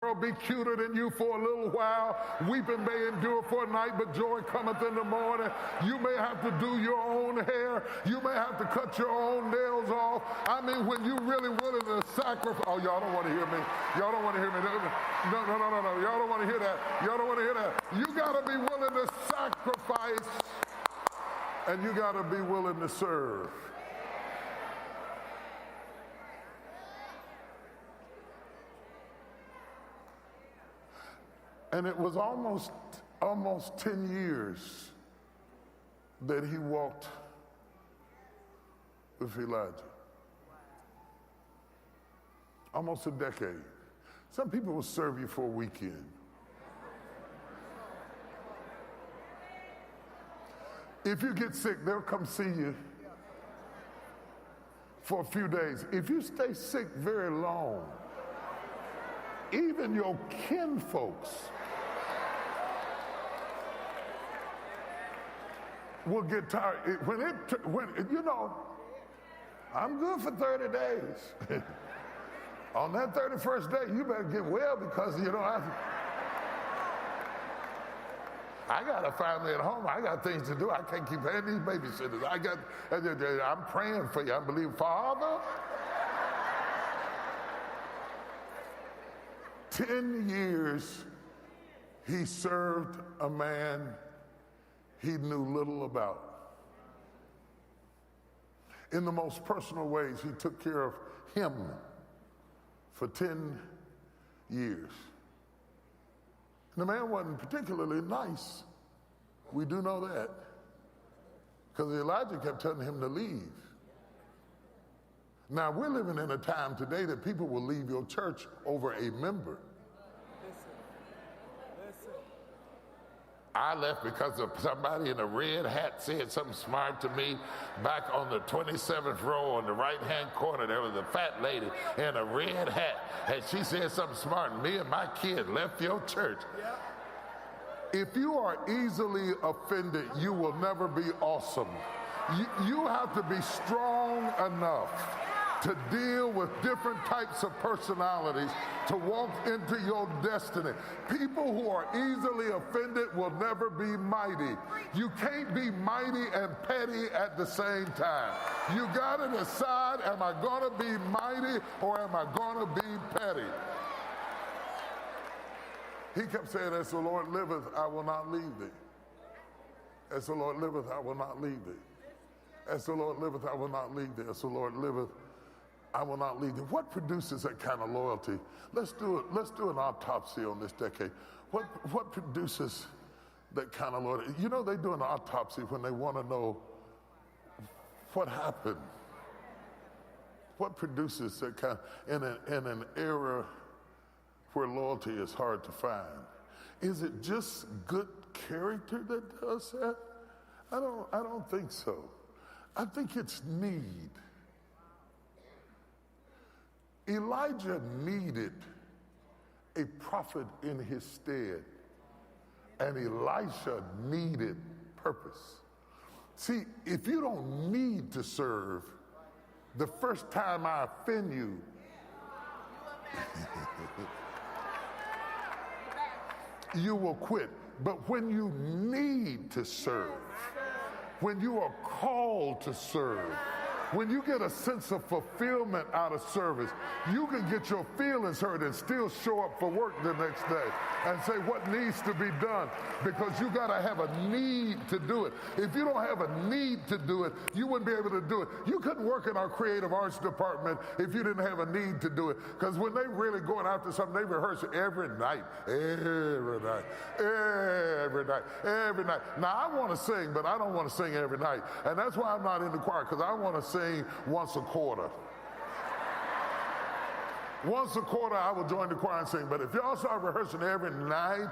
world be cuter than you for a little while. Weeping may endure for a night, but joy cometh in the morning. You may have to do your own hair. You may have to cut your own nails off. I mean, when you really willing to sacrifice. Oh, y'all don't want to hear me. Y'all don't want to hear me. No. Y'all don't want to hear that. Y'all don't want to hear that. You got to be willing to sacrifice, and you got to be willing to serve. And it was almost 10 years that he walked with Elijah. Almost a decade. Some people will serve you for a weekend. If you get sick, they'll come see you for a few days. If you stay sick very long, even your kinfolks will get tired. When you know, I'm good for 30 days. On that 31st day, you better get well because, you know, I got a family at home. I got things to do. I can't keep paying these babysitters. I'm praying for you. I believe, Father, 10 years he served a man he knew little about. In the most personal ways, he took care of him for 10 years. And the man wasn't particularly nice. We do know that. Because Elijah kept telling him to leave. Now, we're living in a time today that people will leave your church over a member. I left because of somebody in a red hat said something smart to me. Back on the 27th row on the right-hand corner, there was a fat lady in a red hat, and she said something smart, and me and my kid left your church. If you are easily offended, you will never be awesome. You have to be strong enough to deal with different types of personalities, to walk into your destiny. People who are easily offended will never be mighty. You can't be mighty and petty at the same time. You gotta decide, am I gonna be mighty or am I gonna be petty? He kept saying, as the Lord liveth, I will not leave thee. As the Lord liveth, I will not leave thee. As the Lord liveth, I will not leave thee. As the Lord liveth, I will not leave thee. What produces that kind of loyalty? Let's do an autopsy on this decade. What produces that kind of loyalty? You know, they do an autopsy when they want to know what happened. What produces that kind in an era where loyalty is hard to find? Is it just good character that does that? I don't think so. I think it's need. Elijah needed a prophet in his stead, and Elisha needed purpose. See, if you don't need to serve, the first time I offend you, you will quit. But when you need to serve, when you are called to serve, when you get a sense of fulfillment out of service, you can get your feelings hurt and still show up for work the next day and say what needs to be done, because you got to have a need to do it. If you don't have a need to do it, you wouldn't be able to do it. You couldn't work in our creative arts department if you didn't have a need to do it, because when they really going after something, they rehearse it every night. Now, I want to sing, but I don't want to sing every night, and that's why I'm not in the choir, because I want to sing once a quarter. Once a quarter, I will join the choir and sing. But if y'all start rehearsing every night,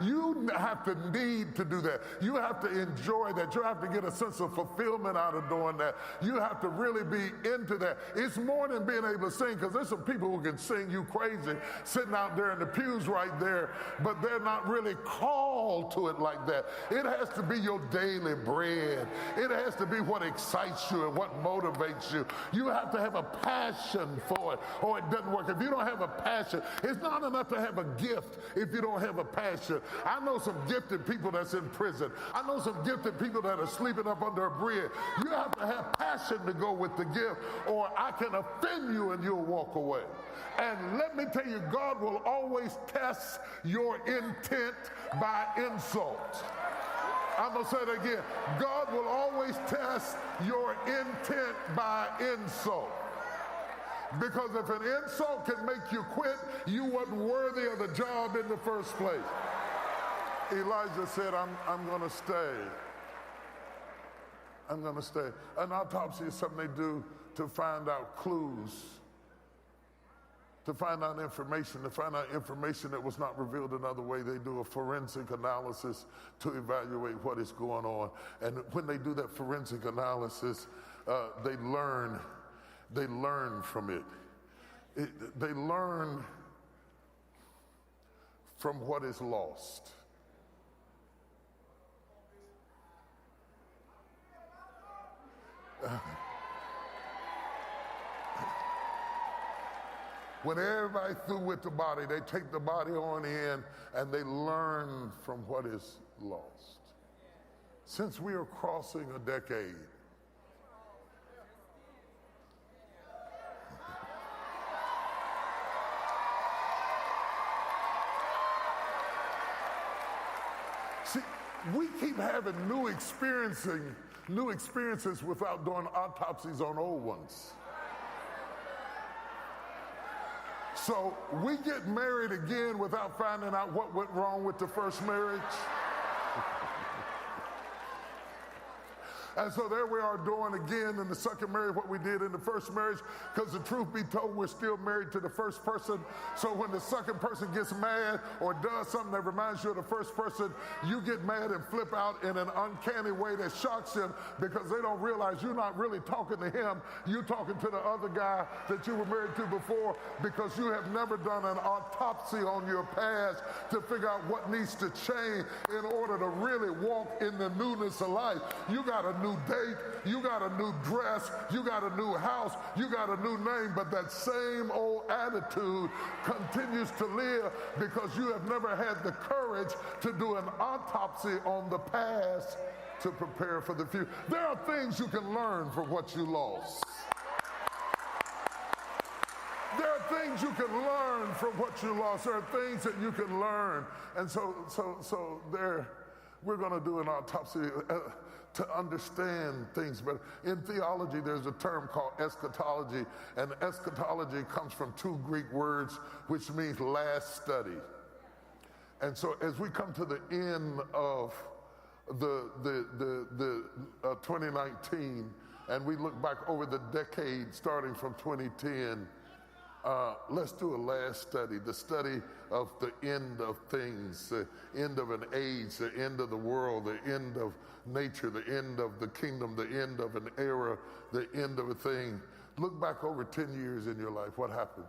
you have to need to do that. You have to enjoy that. You have to get a sense of fulfillment out of doing that. You have to really be into that. It's more than being able to sing, because there's some people who can sing you crazy sitting out there in the pews right there, but they're not really called to it like that. It has to be your daily bread. It has to be what excites you and what motivates you. You have to have a passion for it, or it it doesn't work. If you don't have a passion, it's not enough to have a gift if you don't have a passion. I know some gifted people that's in prison. I know some gifted people that are sleeping up under a bridge. You have to have passion to go with the gift, or I can offend you and you'll walk away. And let me tell you, God will always test your intent by insult. I'm going to say it again. God will always test your intent by insult. Because if an insult can make you quit, you wasn't worthy of the job in the first place. Elijah said, I'm going to stay. I'm going to stay. An autopsy is something they do to find out clues, to find out information that was not revealed another way. They do a forensic analysis to evaluate what is going on. And when they do that forensic analysis, they learn from it. They learn from what is lost. When everybody through with the body, they take the body on in and they learn from what is lost. Since we are crossing a decade, see, we keep having new experiences without doing autopsies on old ones. So we get married again without finding out what went wrong with the first marriage. And so there we are doing again in the second marriage what we did in the first marriage, because the truth be told, we're still married to the first person. So when the second person gets mad or does something that reminds you of the first person, you get mad and flip out in an uncanny way that shocks them, because they don't realize you're not really talking to him. You're talking to the other guy that you were married to before, because you have never done an autopsy on your past to figure out what needs to change in order to really walk in the newness of life. You got a new date, you got a new dress, you got a new house, you got a new name, but that same old attitude continues to live because you have never had the courage to do an autopsy on the past to prepare for the future. There are things you can learn from what you lost. There are things you can learn from what you lost. There are things that you can learn. And so there, we're going to do an autopsy to understand things better. In theology, there's a term called eschatology, and eschatology comes from two Greek words, which means last study. And so as we come to the end of the 2019, and we look back over the decade starting from 2010, let's do a last study, the study of the end of things, the end of an age, the end of the world, the end of nature, the end of the kingdom, the end of an era, the end of a thing. Look back over 10 years in your life. What happened?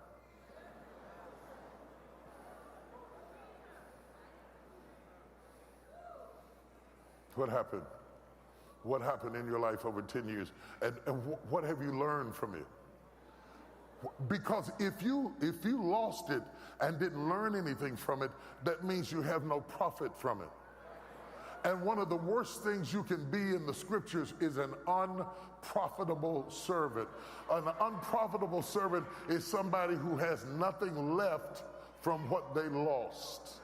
What happened? What happened in your life over 10 years? And what have you learned from it? Because if you lost it and didn't learn anything from it, that means you have no profit from it. And one of the worst things you can be in the scriptures is an unprofitable servant. An unprofitable servant is somebody who has nothing left from what they lost.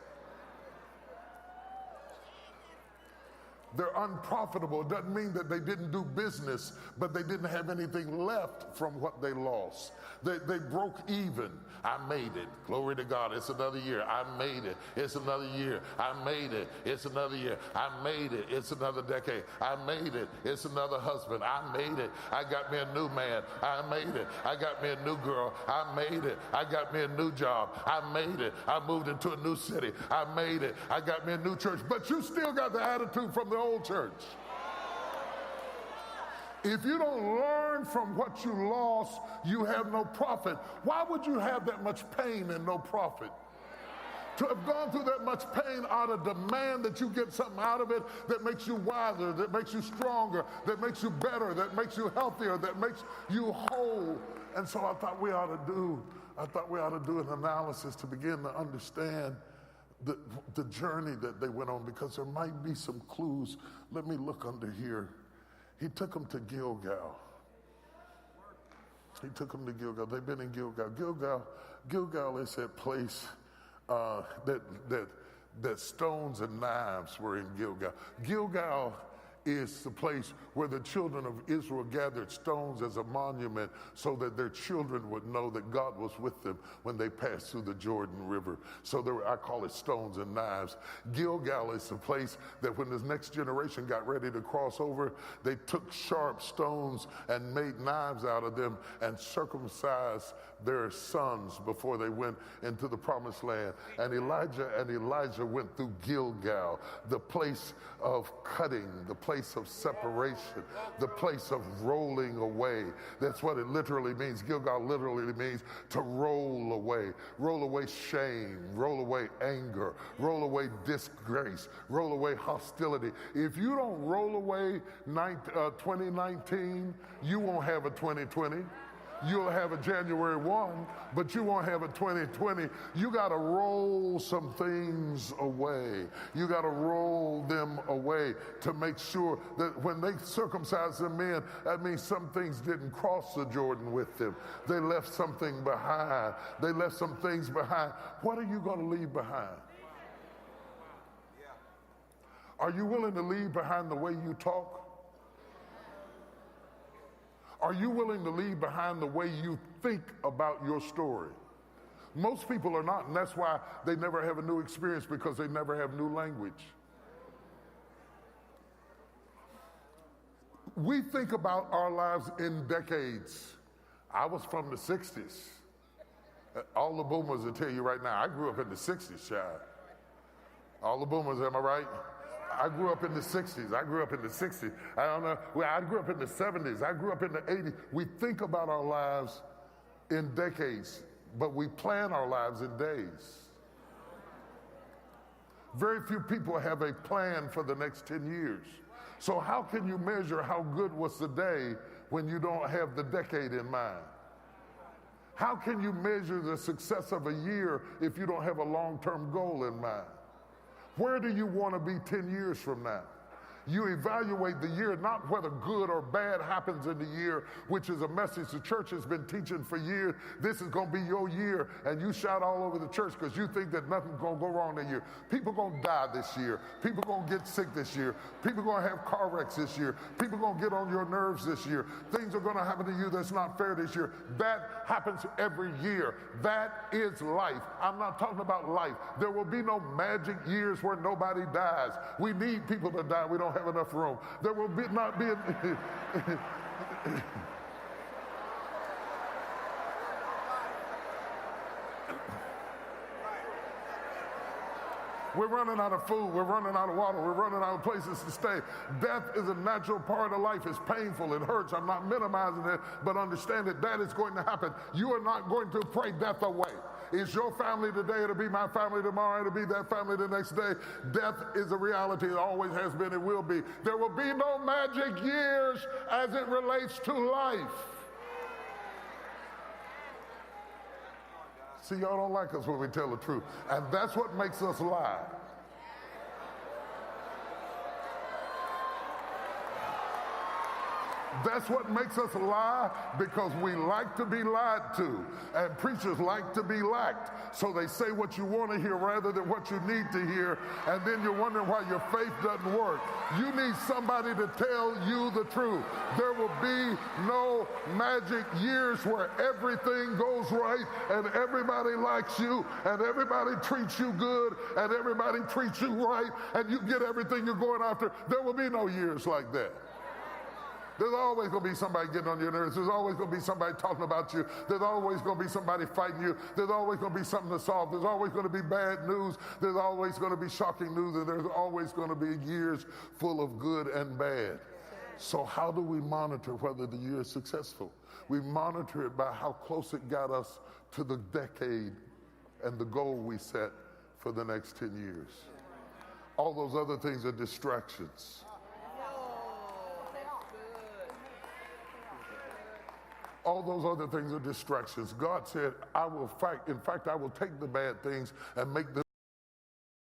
They're unprofitable. It doesn't mean that they didn't do business, but they didn't have anything left from what they lost. They broke even. I made it. Glory to God. It's another year. I made it. It's another year. I made it. It's another year. I made it. It's another decade. I made it. It's another husband. I made it. I got me a new man. I made it. I got me a new girl. I made it. I got me a new job. I made it. I moved into a new city. I made it. I got me a new church. But you still got the attitude from the old church. If you don't learn from what you lost, you have no profit. Why would you have that much pain and no profit? To have gone through that much pain out of demand that you get something out of it that makes you wiser, that makes you stronger, that makes you better, that makes you healthier, that makes you whole. And so I thought we ought to do I thought we ought to do an analysis to begin to understand the journey that they went on, because there might be some clues. Let me look under here. He took them to Gilgal. He took them to Gilgal. They've been in Gilgal. Gilgal is that place that stones and knives were in Gilgal. Gilgal is the place where the children of Israel gathered stones as a monument so that their children would know that God was with them when they passed through the Jordan River. So I call it stones and knives. Gilgal is the place that when this next generation got ready to cross over, they took sharp stones and made knives out of them and circumcised their sons before they went into the promised land. And Elijah went through Gilgal, the place of cutting, the place of separation, the place of rolling away. That's what it literally means. Gilgal literally means to roll away shame, roll away anger, roll away disgrace, roll away hostility. If you don't roll away 2019, you won't have a 2020. You'll have a January 1, but you won't have a 2020. You got to roll some things away. You got to roll them away to make sure that when they circumcise their men, that means some things didn't cross the Jordan with them. They left something behind. They left some things behind. What are you going to leave behind? Are you willing to leave behind the way you talk? Are you willing to leave behind the way you think about your story? Most people are not, and that's why they never have a new experience, because they never have new language. We think about our lives in decades. I was from the 60s. All the boomers will tell you right now, I grew up in the 60s, child. All the boomers, am I right? I grew up in the 60s. I grew up in the 60s. I don't know. Well, I grew up in the 70s. I grew up in the 80s. We think about our lives in decades, but we plan our lives in days. Very few people have a plan for the next 10 years. So how can you measure how good was the day when you don't have the decade in mind? How can you measure the success of a year if you don't have a long-term goal in mind? Where do you want to be 10 years from now? You evaluate the year, not whether good or bad happens in the year, which is a message the church has been teaching for years. This is going to be your year, and you shout all over the church because you think that nothing's going to go wrong that year. People going to die this year. People going to get sick this year. People going to have car wrecks this year. People going to get on your nerves this year. Things are going to happen to you that's not fair this year. That happens every year. That is life. I'm not talking about life. There will be no magic years where nobody dies. We need people to die. We don't have enough room. There will not be We're running out of food. We're running out of water. We're running out of places to stay. Death is a natural part of life. It's painful. It hurts. I'm not minimizing it, but understand that is going to happen. You are not going to pray death away. It's your family today. It'll be my family tomorrow. It'll be that family the next day. Death is a reality. It always has been. It will be. There will be no magic years as it relates to life. See, y'all don't like us when we tell the truth. And that's what makes us lie. That's what makes us lie, because we like to be lied to, and preachers like to be lacked. So they say what you want to hear rather than what you need to hear, and then you're wondering why your faith doesn't work. You need somebody to tell you the truth. There will be no magic years where everything goes right and everybody likes you and everybody treats you good and everybody treats you right and you get everything you're going after. There will be no years like that. There's always going to be somebody getting on your nerves. There's always going to be somebody talking about you. There's always going to be somebody fighting you. There's always going to be something to solve. There's always going to be bad news. There's always going to be shocking news. And there's always going to be years full of good and bad. So how do we monitor whether the year is successful? We monitor it by how close it got us to the decade and the goal we set for the next 10 years. All those other things are distractions. All those other things are distractions. God said, I will fight. In fact, I will take the bad things and make them